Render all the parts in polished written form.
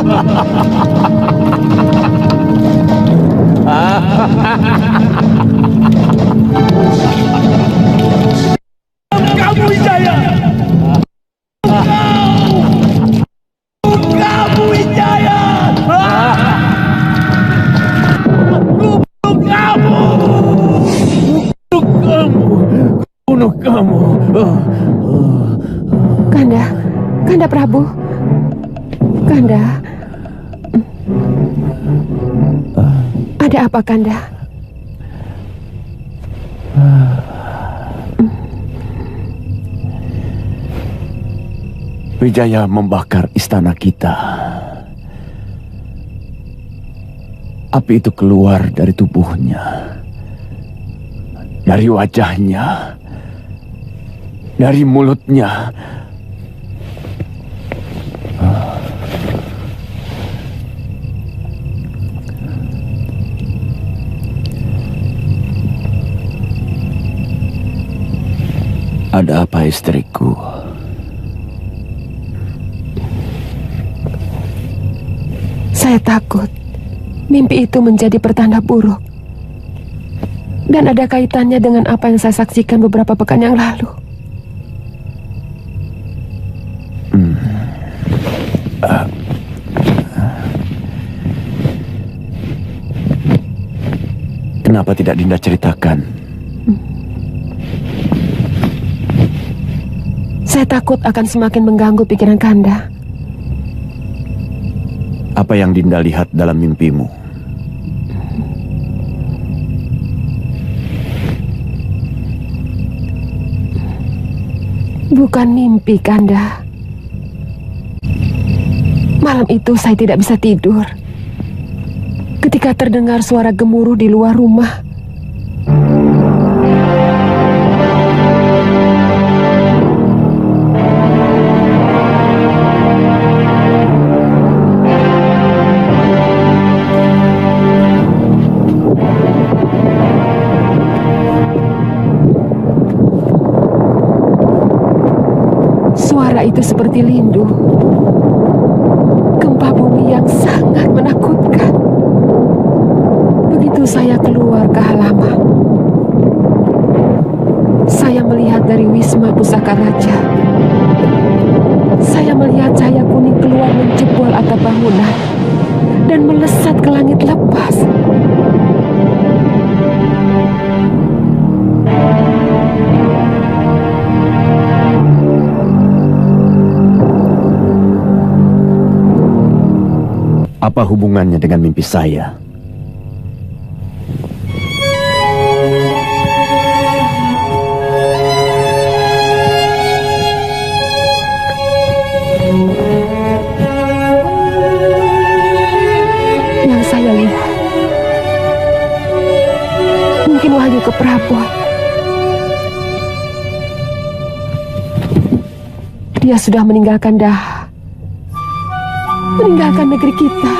Kamu Wijaya! Kamu Wijaya! Bunuh kamu! Bunuh kamu! Kanda, Kanda Prabu. Kanda. Ada apa, Kanda? Wijaya membakar istana kita. Api itu keluar dari tubuhnya, dari wajahnya, dari mulutnya. Ada apa, istriku? Saya takut mimpi itu menjadi pertanda buruk. Dan ada kaitannya dengan apa yang saya saksikan beberapa pekan yang lalu. Kenapa tidak Dinda ceritakan? Saya takut akan semakin mengganggu pikiran Kanda. Apa yang Dinda lihat dalam mimpimu? Bukan mimpi, Kanda. Malam itu saya tidak bisa tidur ketika terdengar suara gemuruh di luar rumah. Suara itu seperti lindu. Gempa bumi yang sangat menakutkan. Begitu saya keluar ke halaman, saya melihat dari Wisma Pusaka Raja. Saya melihat cahaya kuning keluar menjebol atap bangunan dan melesat ke langit lepas. Apa hubungannya dengan mimpi saya? Yang saya lihat mungkin wahyu ke Prabon. Dia sudah meninggalkan meninggalkan negeri kita.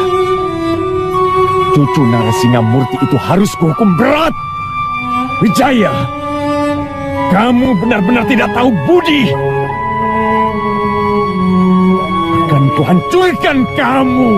Cucu Narasingamurti itu harus kuhukum berat. Wijaya, kamu benar-benar tidak tahu budi. Akan kuhancurkan kamu.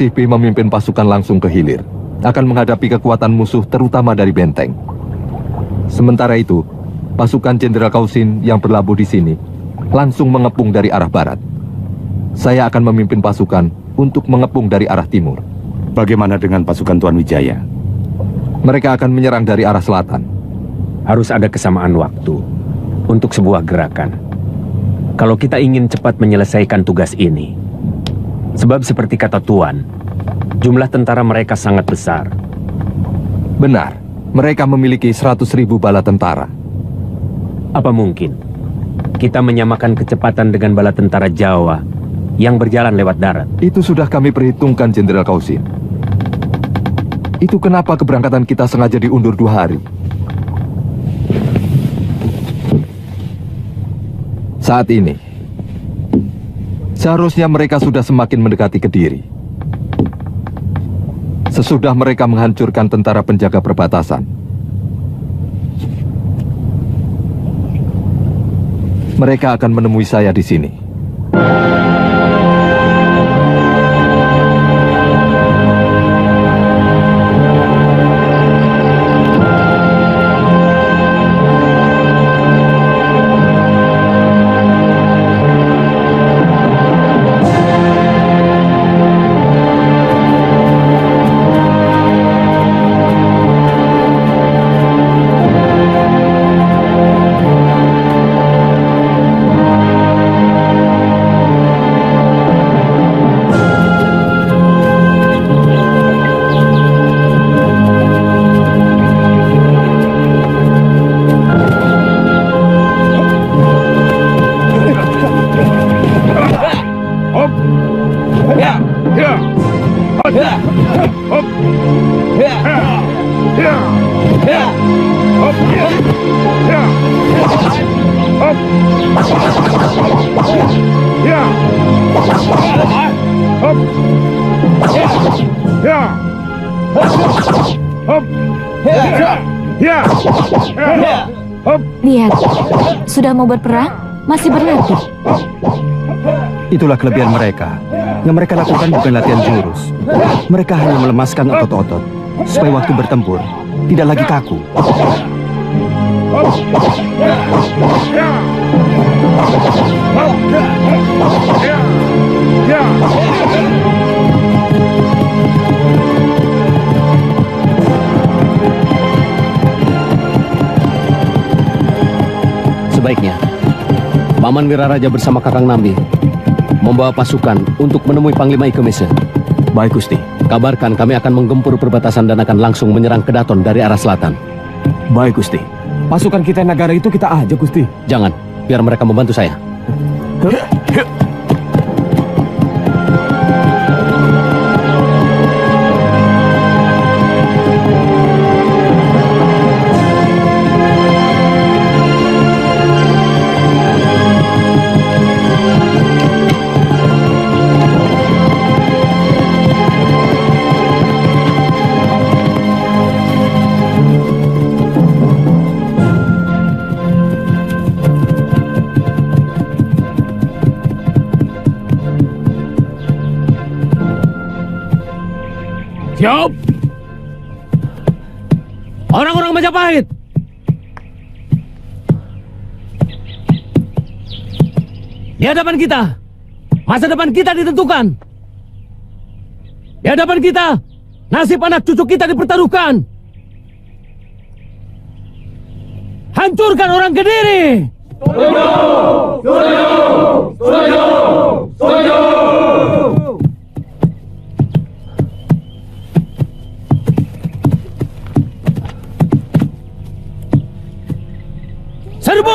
Sihbi memimpin pasukan langsung ke hilir, akan menghadapi kekuatan musuh terutama dari benteng. Sementara itu, pasukan Jenderal Kausin yang berlabuh di sini langsung mengepung dari arah barat. Saya akan memimpin pasukan untuk mengepung dari arah timur. Bagaimana dengan pasukan Tuan Wijaya? Mereka akan menyerang dari arah selatan. Harus ada kesamaan waktu untuk sebuah gerakan. Kalau kita ingin cepat menyelesaikan tugas ini. Sebab seperti kata Tuan, jumlah tentara mereka sangat besar. Benar, mereka memiliki 100.000 bala tentara. Apa mungkin kita menyamakan kecepatan dengan bala tentara Jawa yang berjalan lewat darat? Itu sudah kami perhitungkan, Jenderal Kausin. Itu kenapa keberangkatan kita sengaja diundur 2 hari. Saat ini, seharusnya mereka sudah semakin mendekati Kediri. Sesudah mereka menghancurkan tentara penjaga perbatasan, mereka akan menemui saya di sini. Lihat, sudah mau berperang, masih berlatih. Itulah kelebihan mereka. Yang mereka lakukan bukan latihan jurus. Mereka hanya melemaskan otot-otot, supaya waktu bertempur tidak lagi kaku. Sebaiknya Paman Wiraraja bersama Kakang Nambi membawa pasukan untuk menemui Panglima Ikemese. Baik, Gusti. Kabarkan kami akan menggempur perbatasan dan akan langsung menyerang Kedaton dari arah selatan. Baik, Gusti. Pasukan kita negara itu kita aja, Gusti. Jangan, biar mereka membantu saya. Siap! Orang-orang Majapahit! Di hadapan kita, masa depan kita ditentukan. Di hadapan kita, nasib anak cucu kita dipertaruhkan. Hancurkan orang Kediri! Setuju! Setuju! Setuju! Setuju! Serbu!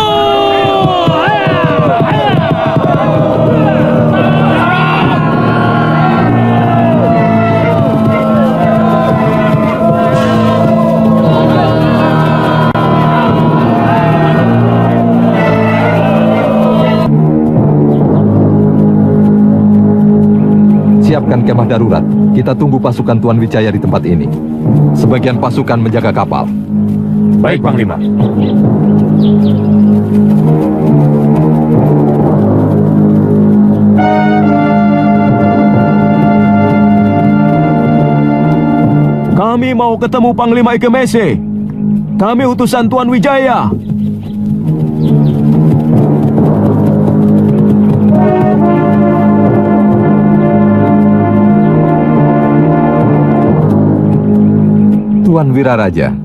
Siapkan kemah darurat. Kita tunggu pasukan Tuan Wijaya di tempat ini. Sebagian pasukan menjaga kapal. Baik, Panglima. Kami mau ketemu Panglima Ikemese. Kami utusan Tuan Wijaya. Tuan Wiraraja,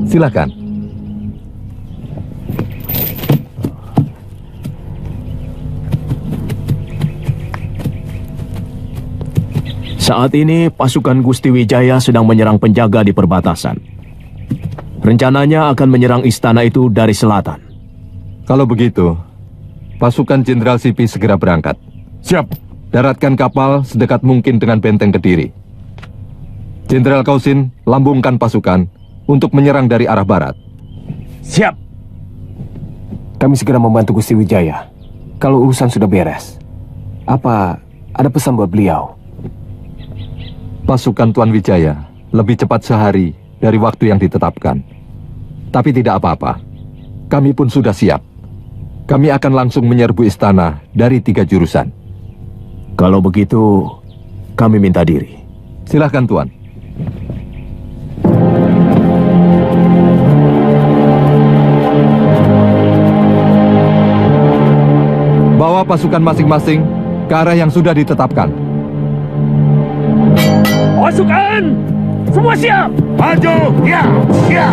silakan. Saat ini pasukan Gusti Wijaya sedang menyerang penjaga di perbatasan. Rencananya akan menyerang istana itu dari selatan. Kalau begitu, pasukan Jenderal Sipi segera berangkat. Siap. Daratkan kapal sedekat mungkin dengan benteng Kediri. Jenderal Kausin lambungkan pasukan untuk menyerang dari arah barat. Siap. Kami segera membantu Gusti Wijaya. Kalau urusan sudah beres, apa ada pesan buat beliau? Pasukan Tuan Wijaya lebih cepat sehari dari waktu yang ditetapkan. Tapi tidak apa-apa. Kami pun sudah siap. Kami akan langsung menyerbu istana dari 3 jurusan. Kalau begitu, kami minta diri. Silahkan, Tuan. Bawa pasukan masing-masing ke arah yang sudah ditetapkan. Pasukan! Semua siap! Maju! Ya! Ya!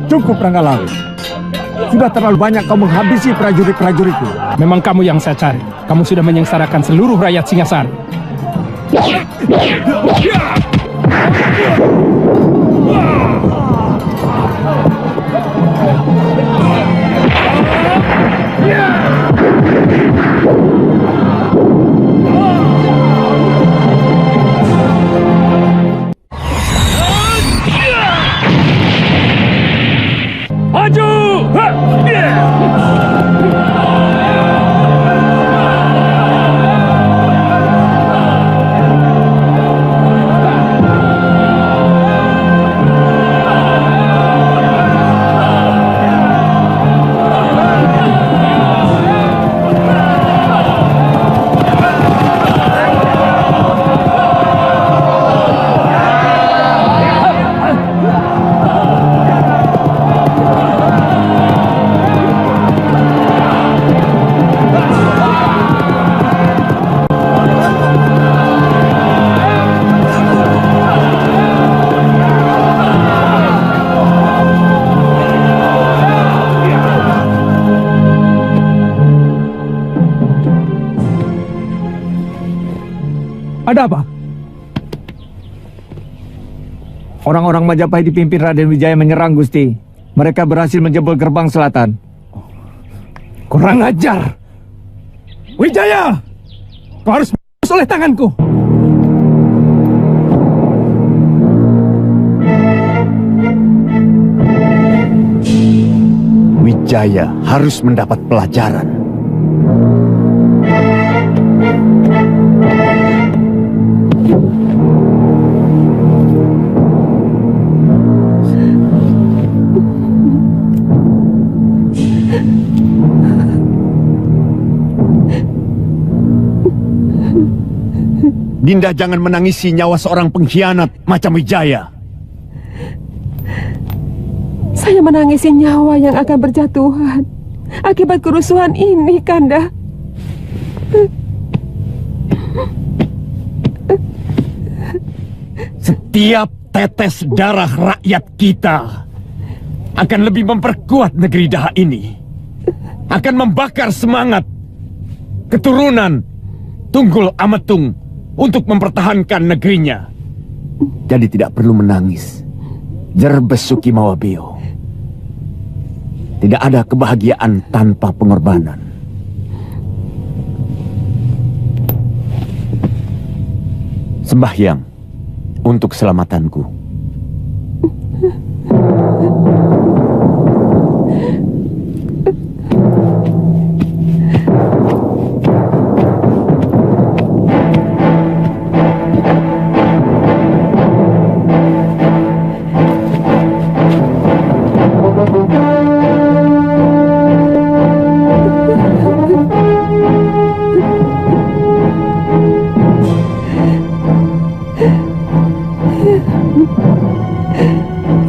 Cukup Ranggalawe. Sudah terlalu banyak kau menghabisi prajurit-prajuritku. Memang kamu yang saya cari. Kamu sudah menyengsarakan seluruh rakyat Singasari. Maju! Ada apa? Orang-orang Majapahit dipimpin Raden Wijaya menyerang, Gusti. Mereka berhasil menjebol gerbang selatan. Kurang ajar! Wijaya! Kau harus bebas oleh tanganku! Wijaya harus mendapat pelajaran. Dinda jangan menangisi nyawa seorang pengkhianat macam Wijaya. Saya menangisi nyawa yang akan berjatuhan akibat kerusuhan ini, Kanda. Setiap tetes darah rakyat kita akan lebih memperkuat negeri Daha ini. Akan membakar semangat keturunan Tunggul Ametung untuk mempertahankan negerinya. Jadi tidak perlu menangis. Jerbes Sukimawabio. Tidak ada kebahagiaan tanpa pengorbanan. Sembahyang untuk keselamatanku.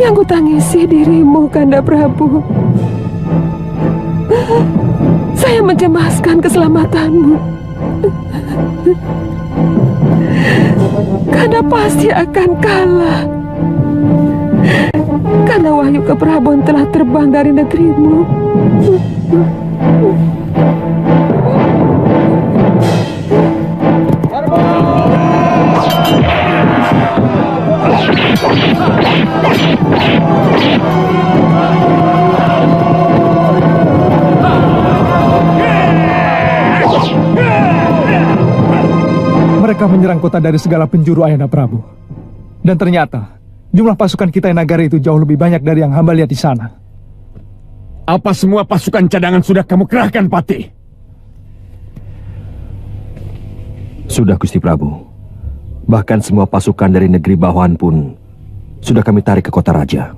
Yang kutangisi dirimu, Kanda Prabu. Saya mencemaskan keselamatanmu. Kanda pasti akan kalah. Karena wahyu keprabon telah terbang dari negerimu. Mereka menyerang kota dari segala penjuru, Ayahanda Prabu. Dan ternyata jumlah pasukan kita yang Nagari itu jauh lebih banyak dari yang hamba lihat di sana. Apa semua pasukan cadangan sudah kamu kerahkan, Patih? Sudah, Gusti Prabu. Bahkan semua pasukan dari negeri bawahan pun sudah kami tarik ke kota raja.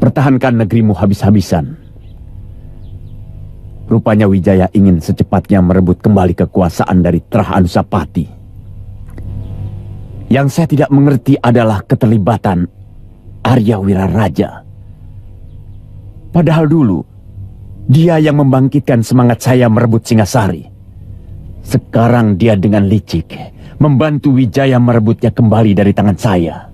Pertahankan negerimu habis-habisan. Rupanya Wijaya ingin secepatnya merebut kembali kekuasaan dari Trah Anusapati. Yang saya tidak mengerti adalah keterlibatan Arya Wiraraja. Padahal dulu, dia yang membangkitkan semangat saya merebut Singasari. Sekarang dia dengan licik membantu Wijaya merebutnya kembali dari tangan saya.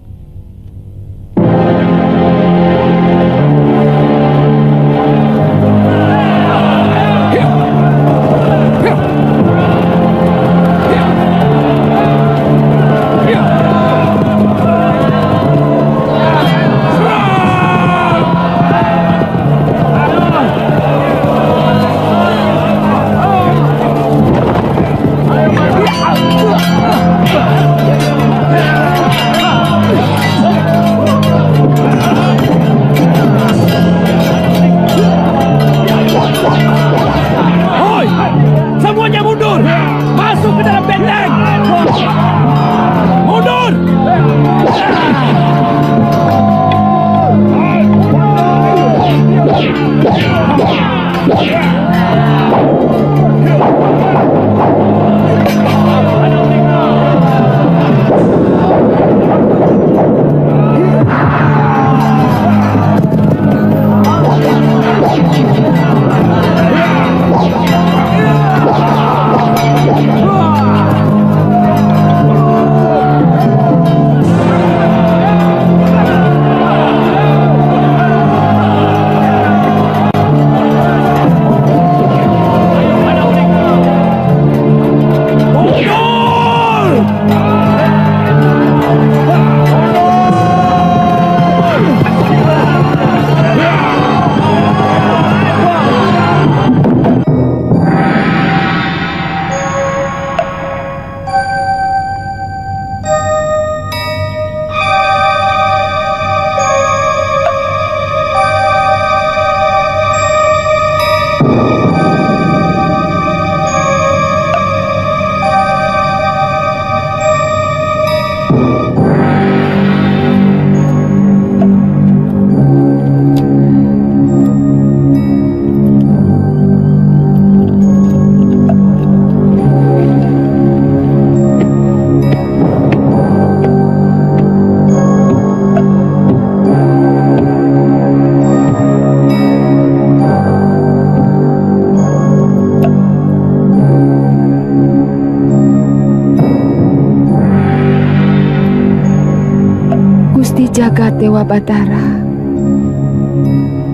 Gusti Jagat Dewa Batara,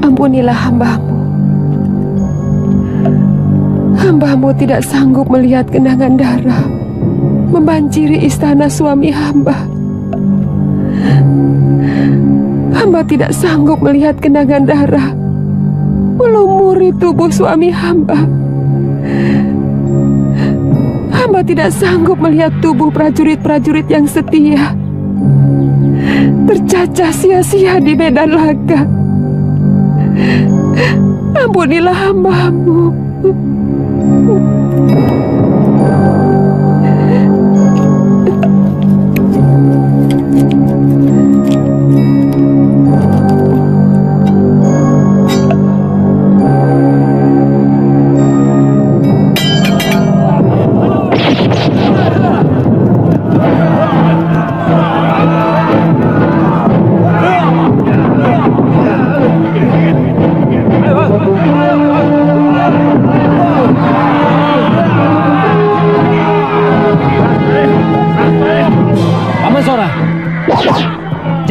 ampunilah hamba-Mu. Hamba-Mu tidak sanggup melihat genangan darah membanjiri istana suami hamba. Hamba tidak sanggup melihat genangan darah melumuri tubuh suami hamba. Hamba tidak sanggup melihat tubuh prajurit-prajurit yang setia tercacah sia-sia di medan laga. Ampunilah hamba-Mu.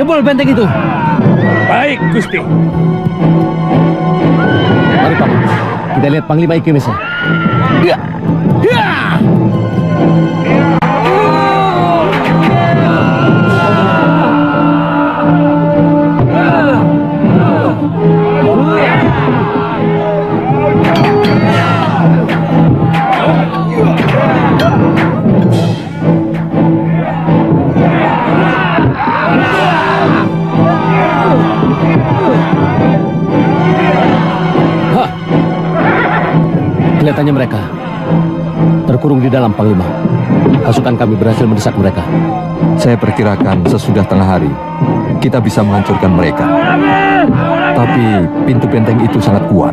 Jebol benteng itu. Baik, Gusti. Mari, Paman. Kita lihat Panglima Ikemesa. Ya. Ya. Kelihatannya mereka terkurung di dalam, Panglima. Pasukan kami berhasil mendesak mereka. Saya perkirakan sesudah tengah hari, kita bisa menghancurkan mereka. Tapi pintu benteng itu sangat kuat.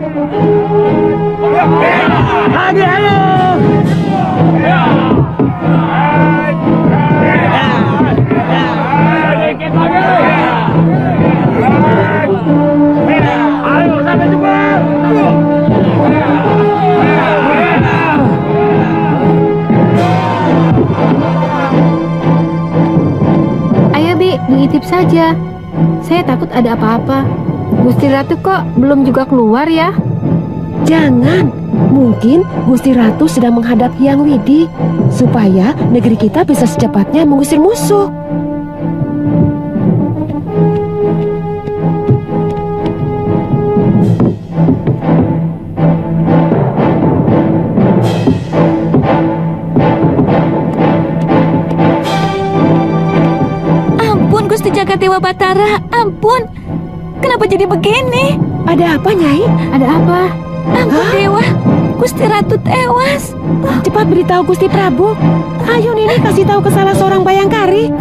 Diitip saja. Saya takut ada apa-apa. Gusti Ratu kok belum juga keluar ya? Jangan. Mungkin Gusti Ratu sedang menghadap Hyang Widi supaya negeri kita bisa secepatnya mengusir musuh. Gusti Jagat Dewa Batara, ampun. Kenapa jadi begini? Ada apa, Nyai? Ada apa? Ampun, Dewa. Gusti Ratu tewas. Cepat beritahu Gusti Prabu. Ayo Nini kasih tahu ke salah seorang bayangkari.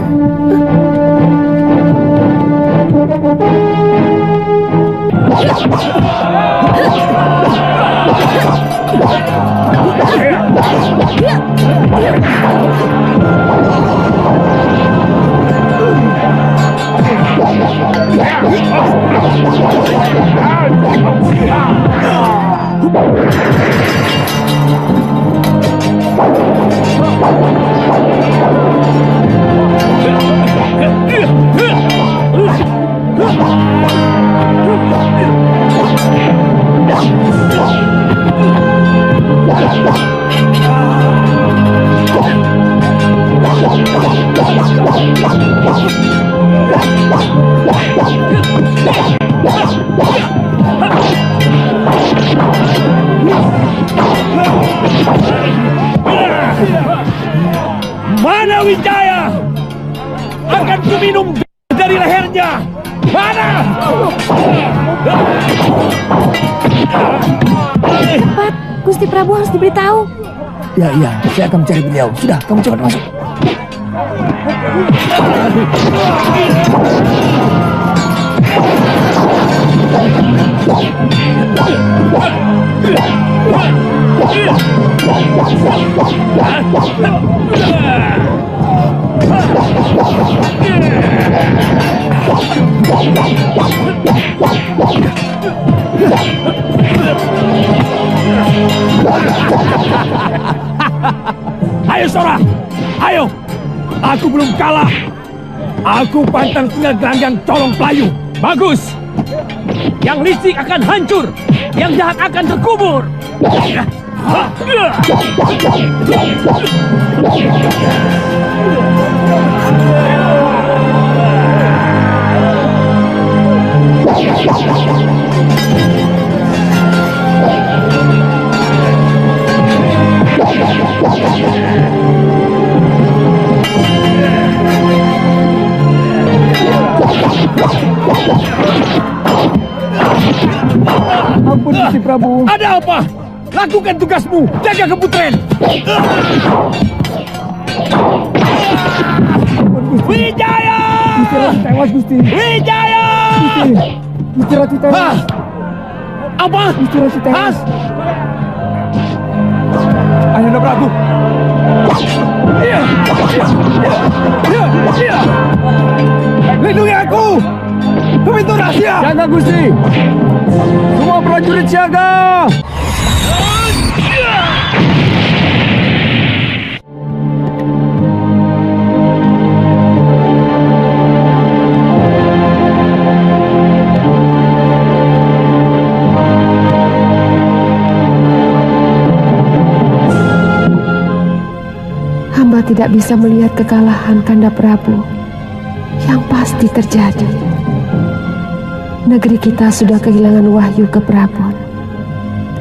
Mana Wijaya? Akan kuminum dari lehernya. Mana? Cepat, Gusti Prabu harus diberitahu. Ya, saya akan mencari beliau. Sudah, kamu cepat masuk. Ayo Sora, ayo. Aku belum kalah. Aku pantang tinggal gelanggang colong pelayu. Bagus. Yang licik akan hancur, yang jahat akan terkubur. Ampun Gusti Prabu. Ada apa? Lakukan tugasmu, jaga keputren. Wijaya! Gusti Ratu tewas, Gusti. Wijaya! Gusti Ratu tewas. Apa? Gusti Ratu tewas. Ayahanda Prabu. Lindungi aku! Ke pintu rahasia! Jaga Gusti! Semua prajurit siaga! Hamba tidak bisa melihat kekalahan Kanda Prabu yang pasti terjadi. Negeri kita sudah kehilangan wahyu keprabun,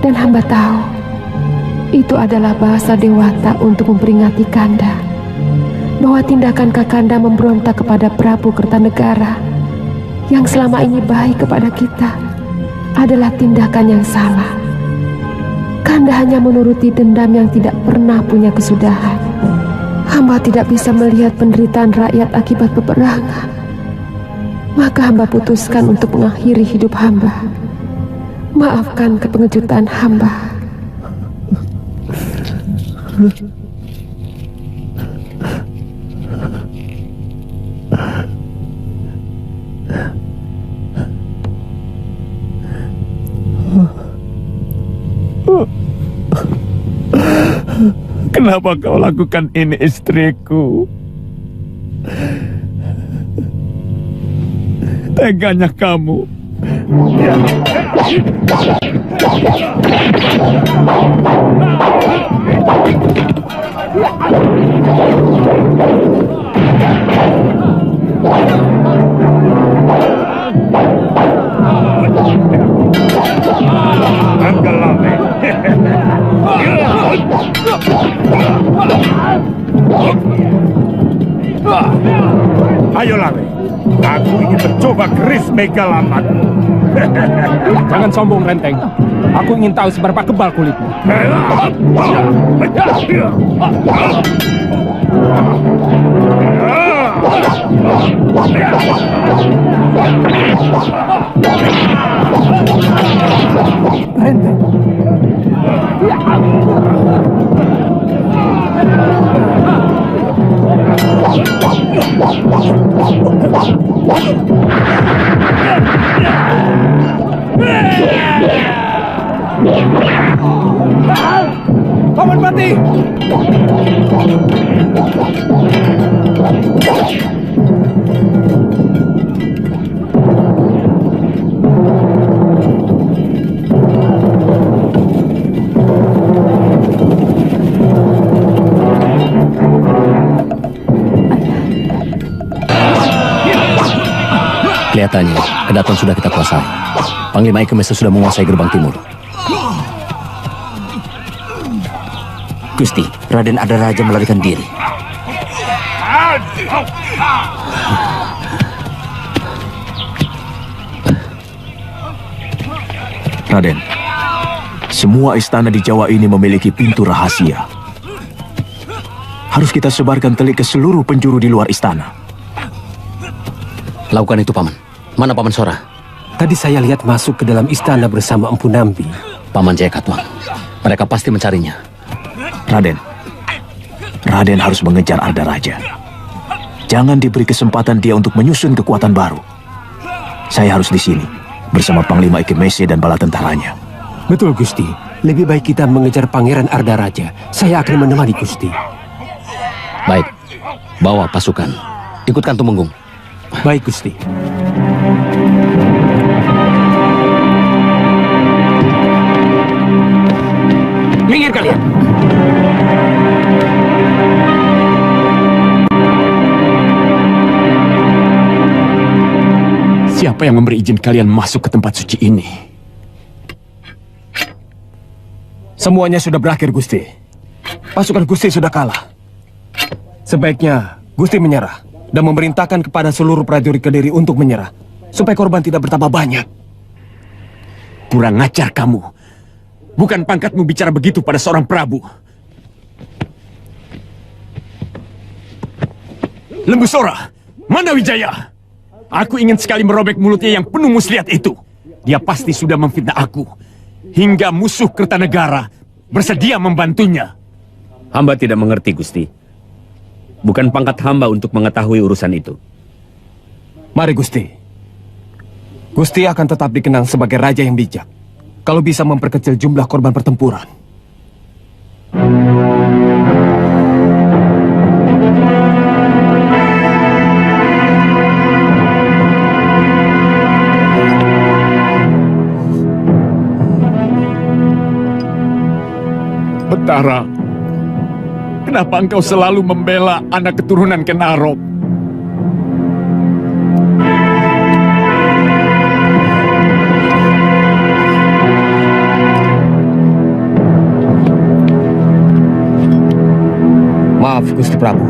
dan hamba tahu itu adalah bahasa dewata untuk memperingati Kanda bahwa tindakan Kakanda memberontak kepada Prabu Kertanegara yang selama ini baik kepada kita adalah tindakan yang salah. Kanda hanya menuruti dendam yang tidak pernah punya kesudahan. Hamba tidak bisa melihat penderitaan rakyat akibat peperangan. Maka hamba putuskan untuk mengakhiri hidup hamba. Maafkan kepengejutan hamba. Kenapa kau lakukan ini, istriku? Teganya kamu. Ayo Lawe, aku ingin mencoba keris megalamatmu. Jangan sombong, Renteng. Aku ingin tahu seberapa kebal kulitmu. Renteng. Paman Pati! Kelihatannya, Kedaton sudah kita kuasai. Panglima Ikemesa sudah menguasai gerbang timur. Gusti, Raden Adaraja melarikan diri. Raden, semua istana di Jawa ini memiliki pintu rahasia. Harus kita sebarkan telik ke seluruh penjuru di luar istana. Lakukan itu, Paman. Mana Paman Sora? Tadi saya lihat masuk ke dalam istana bersama Empu Nambi. Paman Jaya Katuang. Mereka pasti mencarinya. Raden harus mengejar Ardaraja. Jangan diberi kesempatan dia untuk menyusun kekuatan baru. Saya harus di sini bersama Panglima Ikemese dan bala tentaranya. Betul, Gusti. Lebih baik kita mengejar Pangeran Ardaraja. Saya akan menemani Gusti. Baik. Bawa pasukan. Ikutkan Tumenggung. Baik, Gusti. Minggir kalian. Siapa yang memberi izin kalian masuk ke tempat suci ini? Semuanya sudah berakhir, Gusti. Pasukan Gusti sudah kalah. Sebaiknya Gusti menyerah dan memerintahkan kepada seluruh prajurit Kediri untuk menyerah, supaya korban tidak bertambah banyak. Kurang ajar kamu. Bukan pangkatmu bicara begitu pada seorang prabu. Lembu Sora, mana Wijaya? Aku ingin sekali merobek mulutnya yang penuh muslihat itu. Dia pasti sudah memfitnah aku. Hingga musuh Kertanegara bersedia membantunya. Hamba tidak mengerti, Gusti. Bukan pangkat hamba untuk mengetahui urusan itu. Mari, Gusti. Gusti akan tetap dikenang sebagai raja yang bijak, kalau bisa memperkecil jumlah korban pertempuran. Betara, kenapa engkau selalu membela anak keturunan Kenarop? Maaf, Gusti Prabu.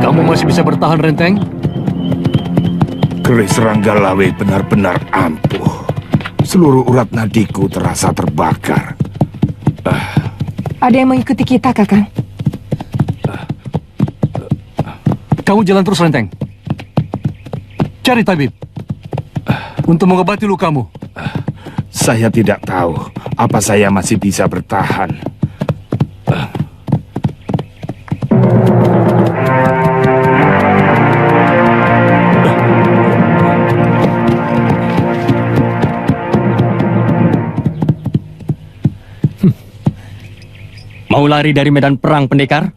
Kamu masih bisa bertahan, Renteng? Keris Ranggalawe benar-benar ampuh. Seluruh urat nadiku terasa terbakar. Ada yang mengikuti kita, Kakang. Kamu jalan terus, Renteng. Cari tabib untuk mengobati lukamu. Saya tidak tahu apa saya masih bisa bertahan. Mau lari dari medan perang, pendekar?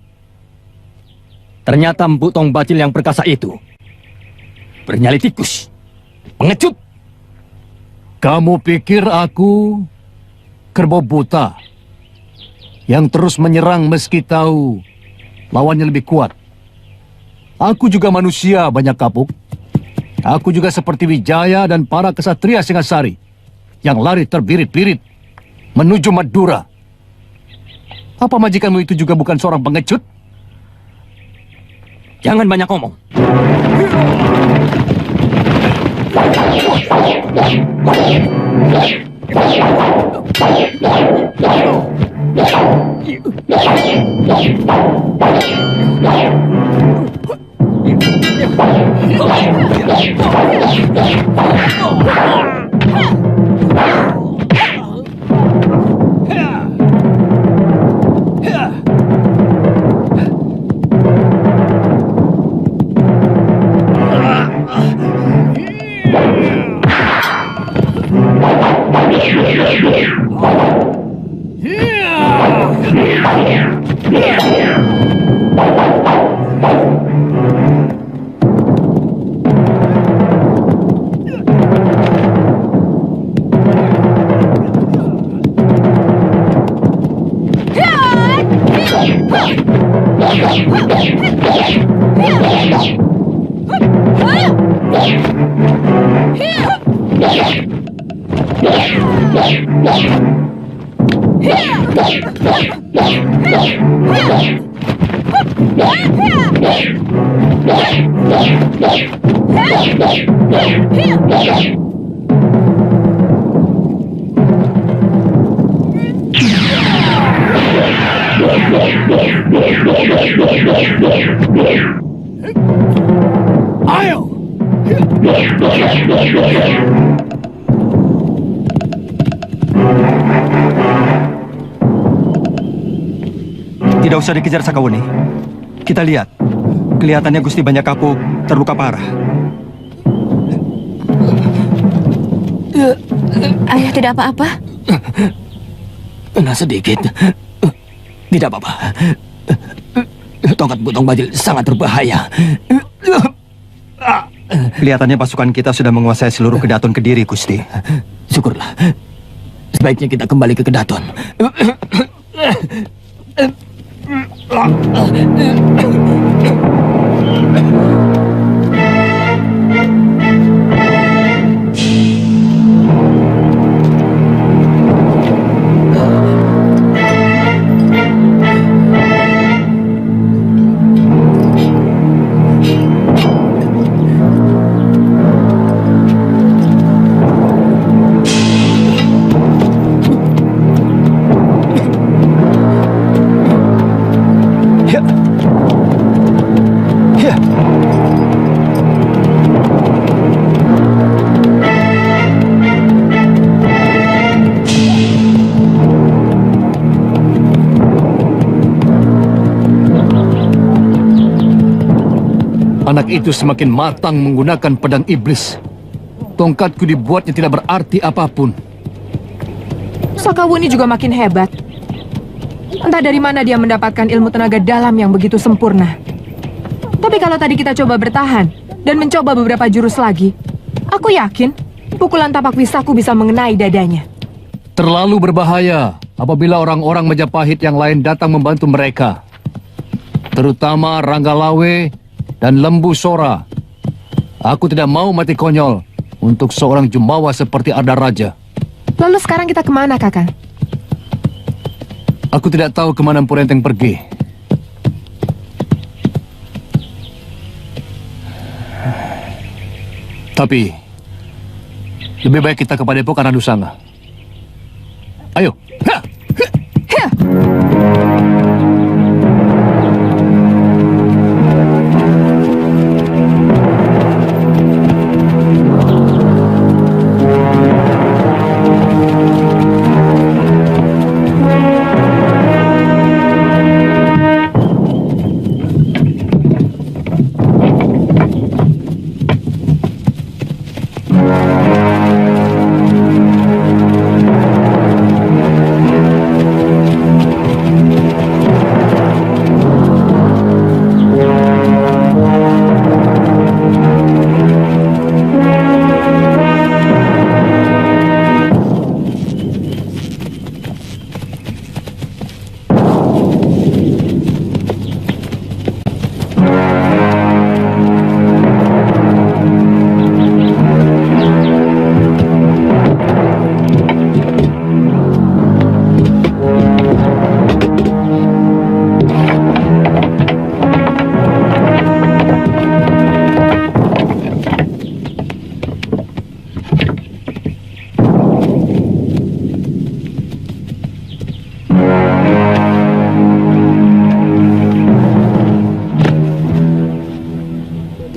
Ternyata Empu Tong Bacil yang perkasa itu bernyali tikus, pengecut. Kamu pikir aku kerbau buta yang terus menyerang meski tahu lawannya lebih kuat? Aku juga manusia banyak kapuk. Aku juga seperti Wijaya dan para kesatria Singasari yang lari terbirit-birit menuju Madura. Apa majikanmu itu juga bukan seorang pengecut? Jangan banyak ngomong. Ayo! Tidak usah dikejar Sakawuni. Kita lihat. Kelihatannya Gusti Banyak Kapuk terluka parah. Ayah tidak apa-apa? Kena sedikit. Tidak apa-apa. Tongkat Butong Bajil sangat berbahaya. Kelihatannya pasukan kita sudah menguasai seluruh Kedaton Kediri, Gusti. Syukurlah. Sebaiknya kita kembali ke Kedaton. Anak itu semakin matang menggunakan pedang iblis. Tongkatku dibuatnya tidak berarti apapun. Sakawuni juga makin hebat. Entah dari mana dia mendapatkan ilmu tenaga dalam yang begitu sempurna. Tapi kalau tadi kita coba bertahan dan mencoba beberapa jurus lagi, aku yakin pukulan tapak pisahku bisa mengenai dadanya. Terlalu berbahaya apabila orang-orang Majapahit yang lain datang membantu mereka. Terutama Ranggalawe dan Lembu Sora. Aku tidak mau mati konyol untuk seorang jumawa seperti Ardaraja. Lalu sekarang kita kemana, Kakang? Aku tidak tahu kemana Empu Renteng pergi. Tapi lebih baik kita ke Padepokan Ranusanga. Ayo. Ha! Ha!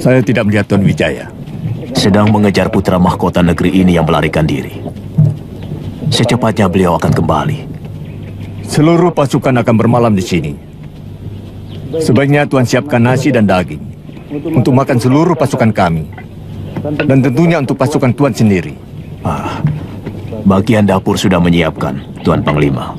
Saya tidak melihat Tuan Wijaya. Sedang mengejar putra mahkota negeri ini yang melarikan diri. Secepatnya beliau akan kembali. Seluruh pasukan akan bermalam di sini. Sebaiknya Tuan siapkan nasi dan daging untuk makan seluruh pasukan kami. Dan tentunya untuk pasukan Tuan sendiri. Bagian dapur sudah menyiapkan, Tuan Panglima.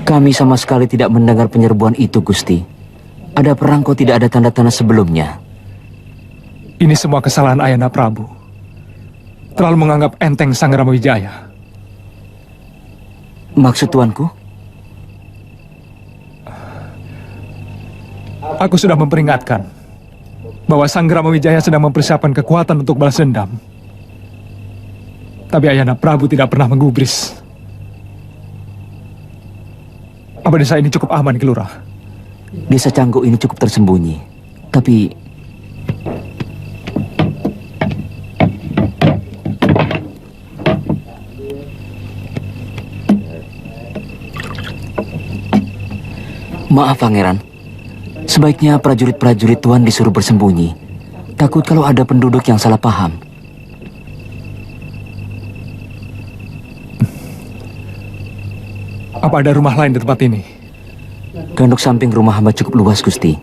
Kami sama sekali tidak mendengar penyerbuan itu, Gusti. Ada perang kok tidak ada tanda-tanda sebelumnya. Ini semua kesalahan Ayahanda Prabu. Terlalu menganggap enteng Sang Ramawijaya. Maksud tuanku? Aku sudah memperingatkan bahwa Sang Ramawijaya sedang mempersiapkan kekuatan untuk balas dendam. Tapi Ayahanda Prabu tidak pernah menggubris. Apa desa ini cukup aman, Ki Lurah? Desa Canggu ini cukup tersembunyi. Tapi maaf, Pangeran. Sebaiknya prajurit-prajurit Tuan disuruh bersembunyi. Takut kalau ada penduduk yang salah paham. Apa ada rumah lain di tempat ini? Gandok samping rumah hamba cukup luas, Gusti.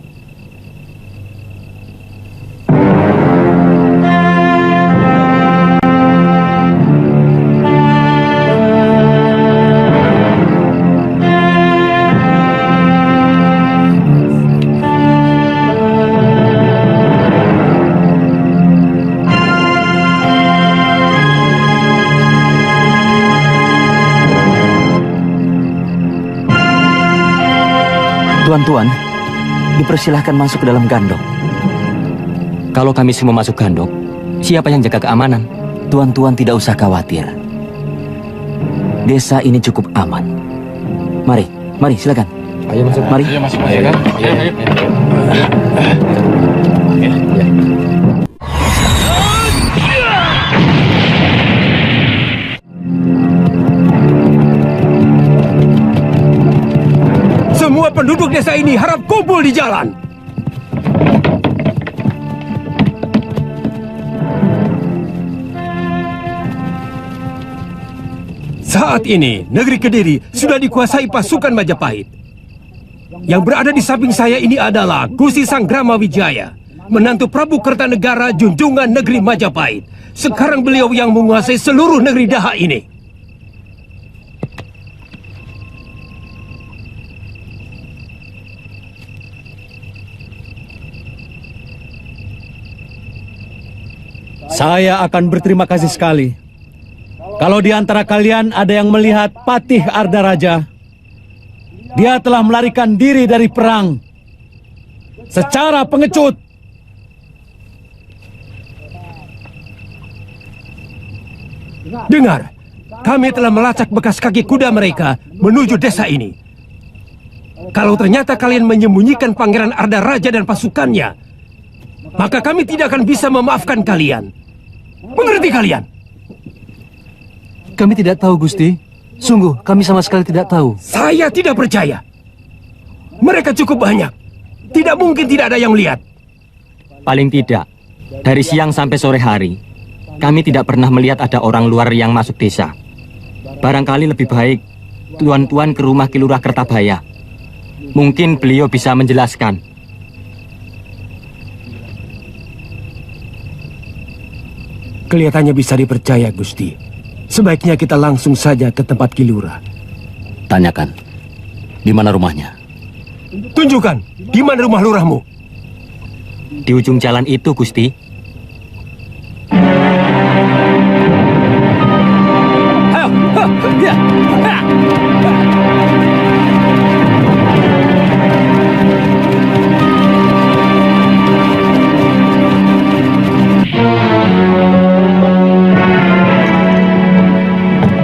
Tuan-tuan, dipersilahkan masuk ke dalam gandok. Kalau kami semua masuk gandok, siapa yang jaga keamanan? Tuan-tuan tidak usah khawatir. Desa ini cukup aman. Mari, silakan. Ayo masuk. Mari. Ayo masuk. Ayo. Semua penduduk desa ini harap kumpul di jalan. Saat ini, negeri Kediri sudah dikuasai pasukan Majapahit. Yang berada di samping saya ini adalah Gusti Sanggrama Wijaya, menantu Prabu Kertanegara junjungan negeri Majapahit. Sekarang beliau yang menguasai seluruh negeri Daha ini. Saya akan berterima kasih sekali kalau di antara kalian ada yang melihat Patih Ardaraja. Dia telah melarikan diri dari perang secara pengecut. Dengar, kami telah melacak bekas kaki kuda mereka menuju desa ini. Kalau ternyata kalian menyembunyikan Pangeran Ardaraja dan pasukannya, maka kami tidak akan bisa memaafkan kalian. Mengerti kalian? Kami tidak tahu, Gusti. Sungguh, kami sama sekali tidak tahu. Saya tidak percaya. Mereka cukup banyak. Tidak mungkin tidak ada yang melihat. Paling tidak, dari siang sampai sore hari, kami tidak pernah melihat ada orang luar yang masuk desa. Barangkali lebih baik tuan-tuan ke rumah Ki Lurah Kertabaya. Mungkin beliau bisa menjelaskan. Kelihatannya bisa dipercaya, Gusti. Sebaiknya kita langsung saja ke tempat Ki Lurah. Tanyakan, di mana rumahnya? Tunjukkan, di mana rumah lurahmu? Di ujung jalan itu, Gusti. Ayo, ya.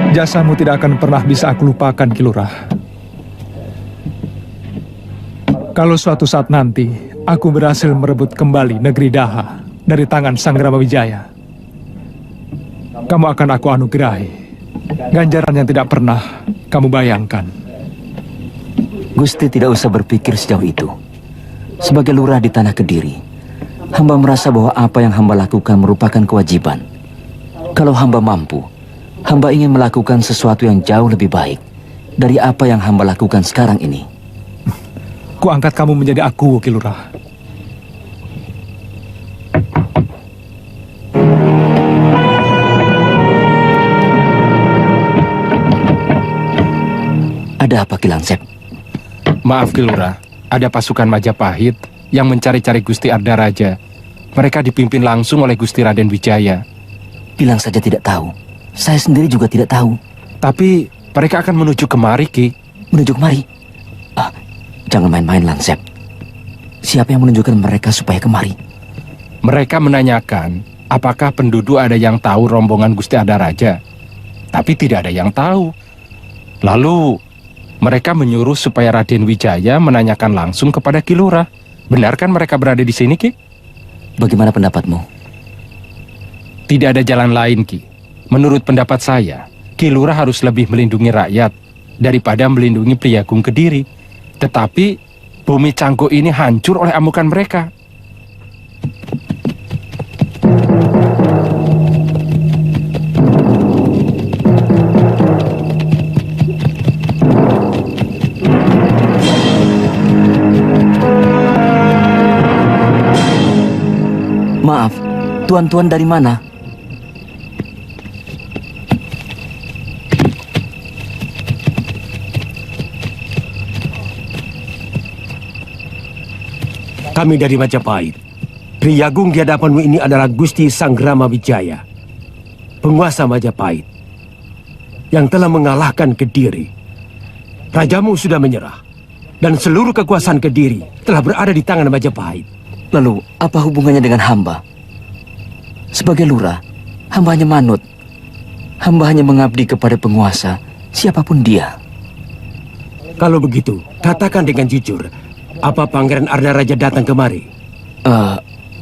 Jasamu tidak akan pernah bisa aku lupakan, Ki Lurah. Kalau suatu saat nanti aku berhasil merebut kembali negeri Daha dari tangan Sanggrama Wijaya, kamu akan aku anugerahi ganjaran yang tidak pernah kamu bayangkan. Gusti tidak usah berpikir sejauh itu. Sebagai lurah di tanah Kediri, hamba merasa bahwa apa yang hamba lakukan merupakan kewajiban. Kalau hamba mampu, hamba ingin melakukan sesuatu yang jauh lebih baik dari apa yang hamba lakukan sekarang ini. Ku angkat kamu menjadi aku, Ki Lurah. Ada apa, Ki Langsep? Maaf, Ki Lurah. Ada pasukan Majapahit yang mencari-cari Gusti Ardaraja. Mereka dipimpin langsung oleh Gusti Raden Wijaya. Bilang saja tidak tahu. Saya sendiri juga tidak tahu. Tapi mereka akan menuju kemari, Ki. Menuju kemari? Jangan main-main, Langsep. Siapa yang menunjukkan mereka supaya kemari? Mereka menanyakan apakah penduduk ada yang tahu rombongan Gusti Ardaraja. Tapi tidak ada yang tahu. Lalu Mereka menyuruh supaya Raden Wijaya menanyakan langsung kepada Ki Lurah. Benar kan mereka berada di sini, Ki? Bagaimana pendapatmu? Tidak ada jalan lain, Ki. Menurut pendapat saya, Ki Lurah harus lebih melindungi rakyat daripada melindungi Pria Agung Kediri. Tetapi bumi Canggu ini hancur oleh amukan mereka. Maaf, tuan-tuan dari mana? Kami dari Majapahit. Pria Agung di hadapanmu ini adalah Gusti Sanggrama Wijaya, penguasa Majapahit, yang telah mengalahkan Kediri. Rajamu sudah menyerah, dan seluruh kekuasaan Kediri telah berada di tangan Majapahit. Lalu, apa hubungannya dengan hamba? Sebagai lurah, hamba hanya manut. Hamba hanya mengabdi kepada penguasa, siapapun dia. Kalau begitu, katakan dengan jujur, apa Pangeran Ardaraja datang kemari?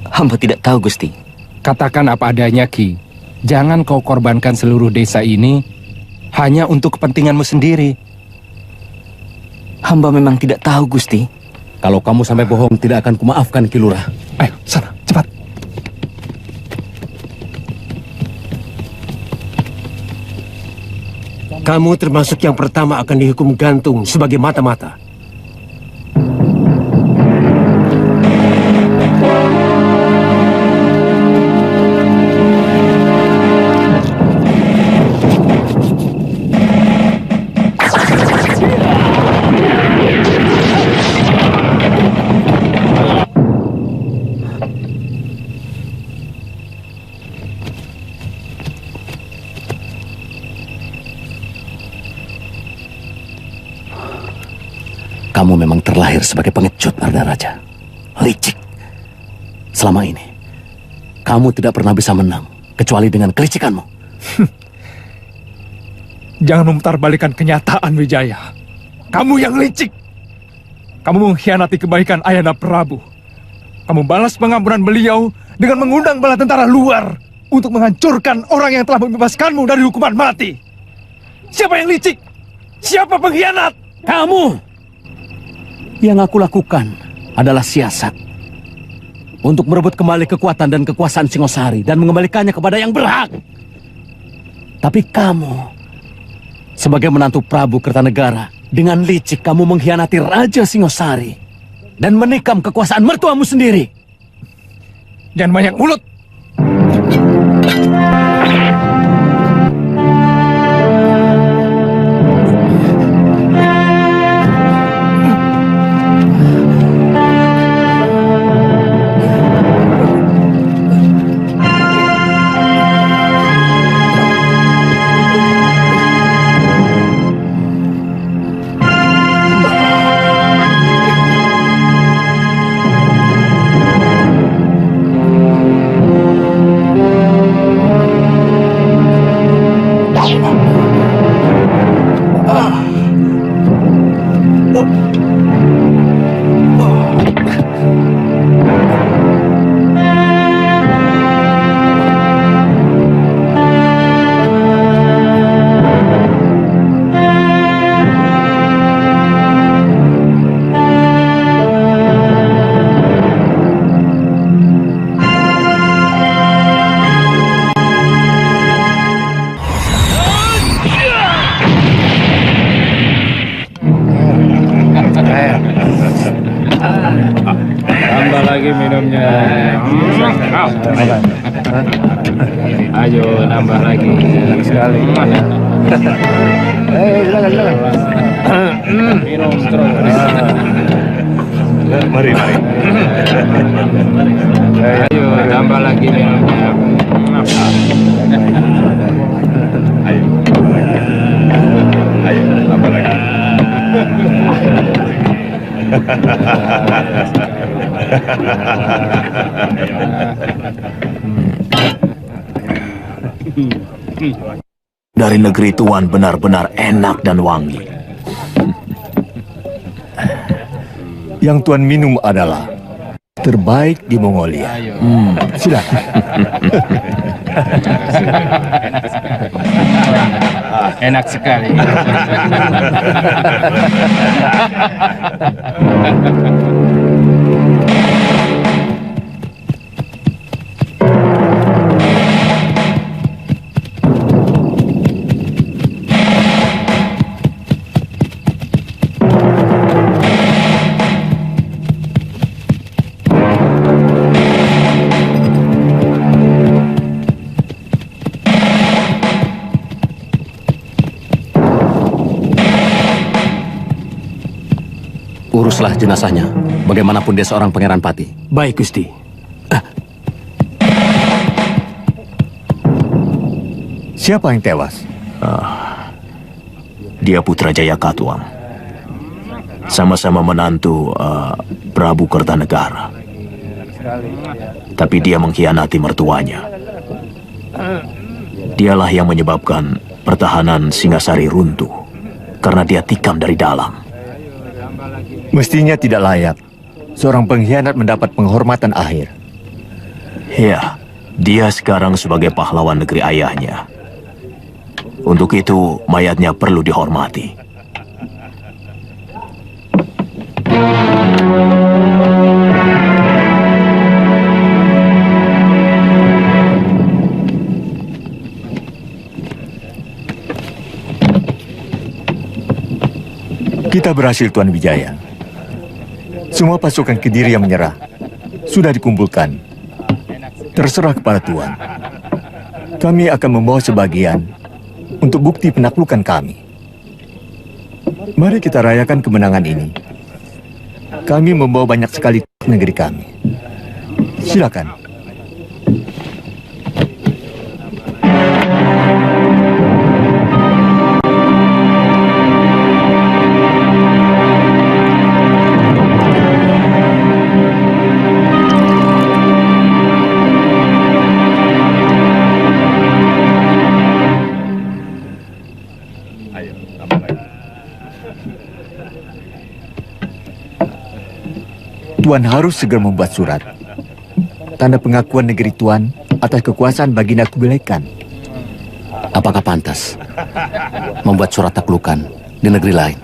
Hamba tidak tahu, Gusti. Katakan apa adanya, Ki. Jangan kau korbankan seluruh desa ini hanya untuk kepentinganmu sendiri. Hamba memang tidak tahu, Gusti. Kalau kamu sampai bohong, tidak akan kumaafkan, Ki Lurah. Ayo, sana, cepat. Kamu termasuk yang pertama akan dihukum gantung sebagai mata-mata. Kamu memang terlahir sebagai pengecut, Ardaraja. Licik. Selama ini, kamu tidak pernah bisa menang, kecuali dengan kelicikanmu. Jangan memutarbalikan kenyataan, Wijaya. Kamu yang licik. Kamu mengkhianati kebaikan Ayahanda Prabu. Kamu balas pengampunan beliau dengan mengundang bala tentara luar untuk menghancurkan orang yang telah membebaskanmu dari hukuman mati. Siapa yang licik? Siapa pengkhianat? Kamu! Yang aku lakukan adalah siasat untuk merebut kembali kekuatan dan kekuasaan Singosari dan mengembalikannya kepada yang berhak. Tapi kamu, sebagai menantu Prabu Kertanegara, dengan licik kamu mengkhianati Raja Singosari dan menikam kekuasaan mertuamu sendiri. Jangan banyak mulut. Tambah lagi minumnya. Ayo nambah lagi. Sekali. Silakan. Minum terus. Mari. Ayo tambah lagi minumnya. Ayo tambah lagi. Dari negeri tuan benar-benar enak dan wangi. Yang Tuan minum adalah terbaik di Mongolia. Silakan. Enak sekali. Uruslah jenazahnya. Bagaimanapun dia seorang pangeran pati. Baik, Gusti. Siapa yang tewas? Dia putra Jayakatwang. Sama-sama menantu Prabu Kertanegara. Tapi dia mengkhianati mertuanya. Dialah yang menyebabkan pertahanan Singasari runtuh. Karena dia tikam dari dalam. Mestinya tidak layak seorang pengkhianat mendapat penghormatan akhir. Ya, dia sekarang sebagai pahlawan negeri ayahnya. Untuk itu, mayatnya perlu dihormati. Kita berhasil, Tuan Wijaya. Semua pasukan Kediri yang menyerah sudah dikumpulkan. Terserah kepada Tuan. Kami akan membawa sebagian untuk bukti penaklukan kami. Mari kita rayakan kemenangan ini. Kami membawa banyak sekali negeri kami. Silakan. Tuan harus segera membuat surat. Tanda pengakuan negeri Tuan atas kekuasaan Baginda Kubilai Khan. Apakah pantas membuat surat taklukan di negeri lain?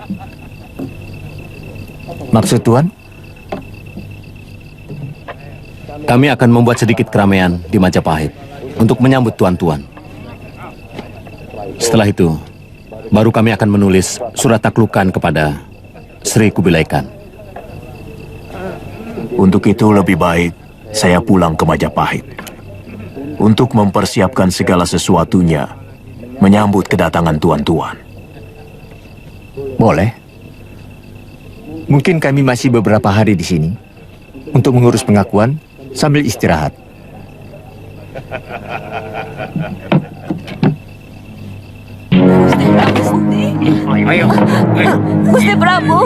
Maksud Tuan? Kami akan membuat sedikit keramaian di Majapahit untuk menyambut tuan-tuan. Setelah itu, baru kami akan menulis surat taklukan kepada Sri Kubilai Khan. Untuk itu lebih baik saya pulang ke Majapahit. Untuk mempersiapkan segala sesuatunya, menyambut kedatangan tuan-tuan. Boleh. Mungkin kami masih beberapa hari di sini untuk mengurus pengakuan sambil istirahat. Ayo. Gusti Prabu.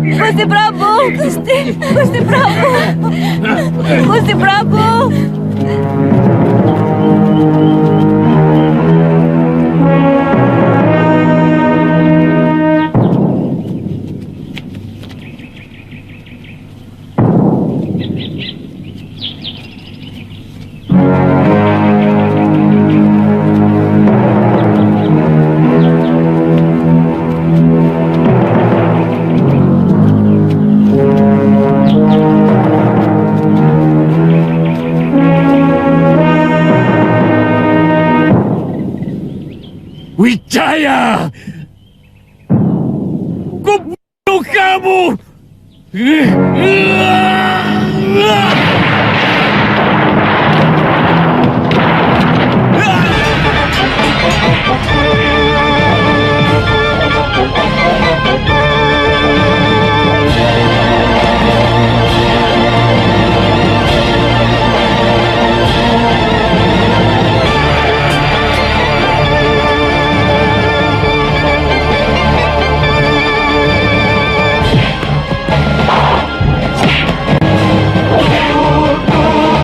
Gusti Prabu. Gusti Prabu. Gusti Prabu. Wijaya!